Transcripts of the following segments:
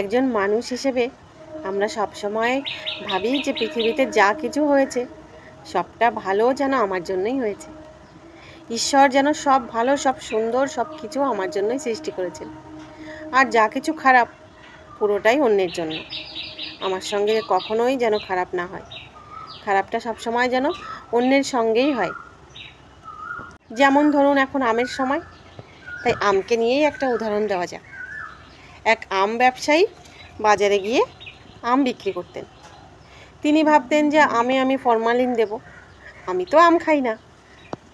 একজন মানুষ হিসেবে আমরা সবসময় ভাবি যে পৃথিবীতে যা কিছু হয়েছে সবটা ভালো যেন আমার জন্যই হয়েছে। ঈশ্বর যেন সব ভালো, সব সুন্দর, সব কিছু আমার জন্যই সৃষ্টি করেছেন। আর যা কিছু খারাপ পুরোটাই অন্যের জন্য। আমার সঙ্গে কখনোই যেন খারাপ না হয়। খারাপটা সবসময় যেন অন্যের সঙ্গেই হয়। যেমন ধরুন এখন আমের সময়, তাই আমকে নিয়েই একটা উদাহরণ দেওয়া যাক। এক আম ব্যবসায়ী বাজারে গিয়ে আম বিক্রি করতেন। তিনি ভাবতেন যে আমি ফরমালিন দেব, আমি তো আম খাই না,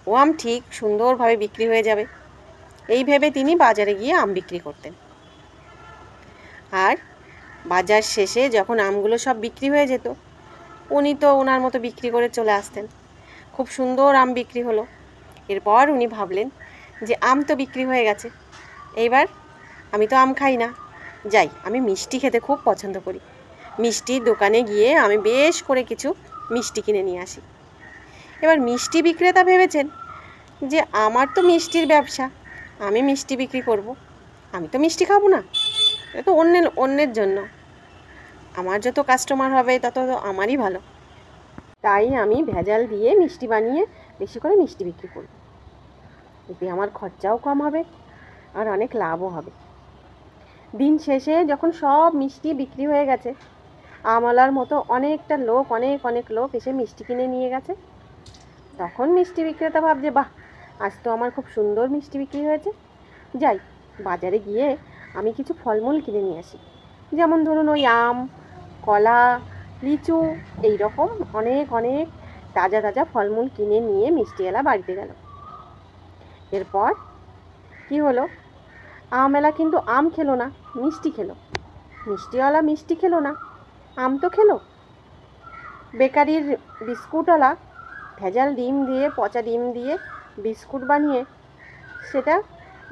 ও আম ঠিক সুন্দরভাবে বিক্রি হয়ে যাবে, এই ভেবে তিনি বাজারে গিয়ে আম বিক্রি করতেন। আর বাজার শেষে যখন আমগুলো সব বিক্রি হয়ে যেত, উনি তো ওনার মতো বিক্রি করে চলে আসতেন। খুব সুন্দর আম বিক্রি হলো। এরপর উনি ভাবলেন যে আম তো বিক্রি হয়ে গেছে, এইবার আমি তো আম খাই না, যাই আমি মিষ্টি খেতে খুব পছন্দ করি, মিষ্টির দোকানে গিয়ে আমি বেশ করে কিছু মিষ্টি কিনে নিয়ে আসি। এবার মিষ্টি বিক্রেতা ভেবেছেন যে আমার তো মিষ্টির ব্যবসা, আমি মিষ্টি বিক্রি করব, আমি তো মিষ্টি খাবো না, এটা তো অন্যের জন্য, আমার যত কাস্টমার হবে তত তো আমারই ভালো, তাই আমি ভেজাল দিয়ে মিষ্টি বানিয়ে বেশি করে মিষ্টি বিক্রি করব, এতে আমার খরচাও কম হবে আর অনেক লাভও হবে। দিন শেষে যখন সব মিষ্টি বিক্রি হয়ে গেছে, আমলার মতো অনেকটা লোক অনেক লোক এসে মিষ্টি কিনে নিয়ে গেছে, তখন মিষ্টি বিক্রেতা ভাবছে বাহ, আজ তো আমার খুব সুন্দর মিষ্টি বিক্রি হয়েছে, যাই বাজারে গিয়ে আমি কিছু ফলমূল কিনে নিয়ে আসি। যেমন ধরুন ওই আম, কলা, লিচু, এই রকম অনেক তাজা তাজা ফলমূল কিনে নিয়ে মিষ্টিওয়ালা বাড়িতে গেল। এরপর কি হলো, আমওয়ালা কিন্তু আম খেলো না, মিষ্টি খেলো। মিষ্টিওয়ালা মিষ্টি খেলো না, আম তো খেলো। বেকারির বিস্কুটওয়ালা ভেজাল ডিম দিয়ে, পচা ডিম দিয়ে বিস্কুট বানিয়ে সেটা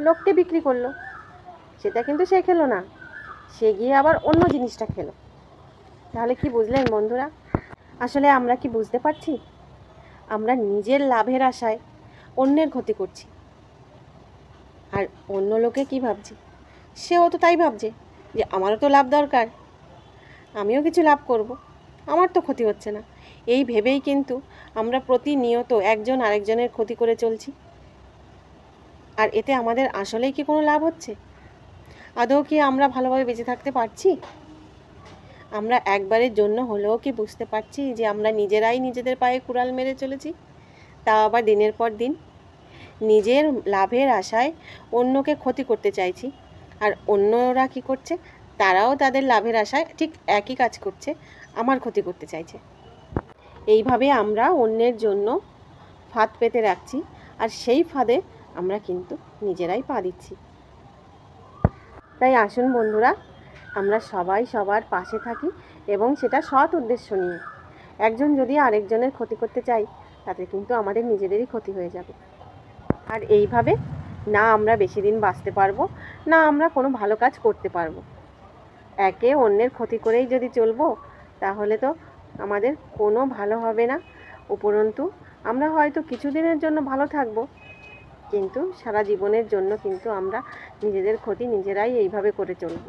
লোককে বিক্রি করলো, সেটা কিন্তু সে খেলো না, সে গিয়ে আবার অন্য জিনিসটা খেলো। তাহলে কি বুঝলেন বন্ধুরা? আসলে আমরা কি বুঝতে পারছি? আমরা নিজের লাভের আশায় অন্যের ক্ষতি করছি। আর অন্য লোকে কি ভাবছে? সেও তো তাই ভাবছে যে আমারও তো লাভ দরকার, আমিও কিছু লাভ করব, আমার তো ক্ষতি হচ্ছে না। এই ভেবেই কিন্তু আমরা প্রতিনিয়ত একজন আরেকজনের ক্ষতি করে চলছি। আর এতে আমাদের আসলেই কি কোনো লাভ হচ্ছে? আদৌ কি আমরা ভালোভাবে বেঁচে থাকতে পারছি? আমরা একবারের জন্য হলেও কি বুঝতে পারছি যে আমরা নিজেরাই নিজেদের পায়ে কুড়াল মেরে চলেছি, তাও আবার দিনের পর দিন? নিজের লাভের আশায় অন্যকে ক্ষতি করতে চাইছি, আর অন্যরা কি করছে? তারাও তাদের লাভের আশায় ঠিক একই কাজ করছে, আমার ক্ষতি করতে চাইছে। এইভাবে আমরা অন্যের জন্য ফাঁদ পেতে রাখছি, আর সেই ফাঁদে আমরা কিন্তু নিজেরাই পা দিচ্ছি। তাই আসুন বন্ধুরা, আমরা সবাই সবার পাশে থাকি এবং সেটা সৎ উদ্দেশ্য নিয়ে। একজন যদি আরেকজনের ক্ষতি করতে চাই, তাতে কিন্তু আমাদের নিজেদেরই ক্ষতি হয়ে যাবে। আর এইভাবে না আমরা বেশি দিন বাঁচতে পারবো, না আমরা কোনো ভালো কাজ করতে পারবো। একে অন্যের ক্ষতি করেই যদি চলবো, তাহলে তো আমাদের কোনো ভালো হবে না। উপরন্তু আমরা হয়তো কিছুদিনের জন্য ভালো থাকবো, কিন্তু সারা জীবনের জন্য কিন্তু আমরা নিজেদের ক্ষতি নিজেরাই এইভাবে করে চলবো।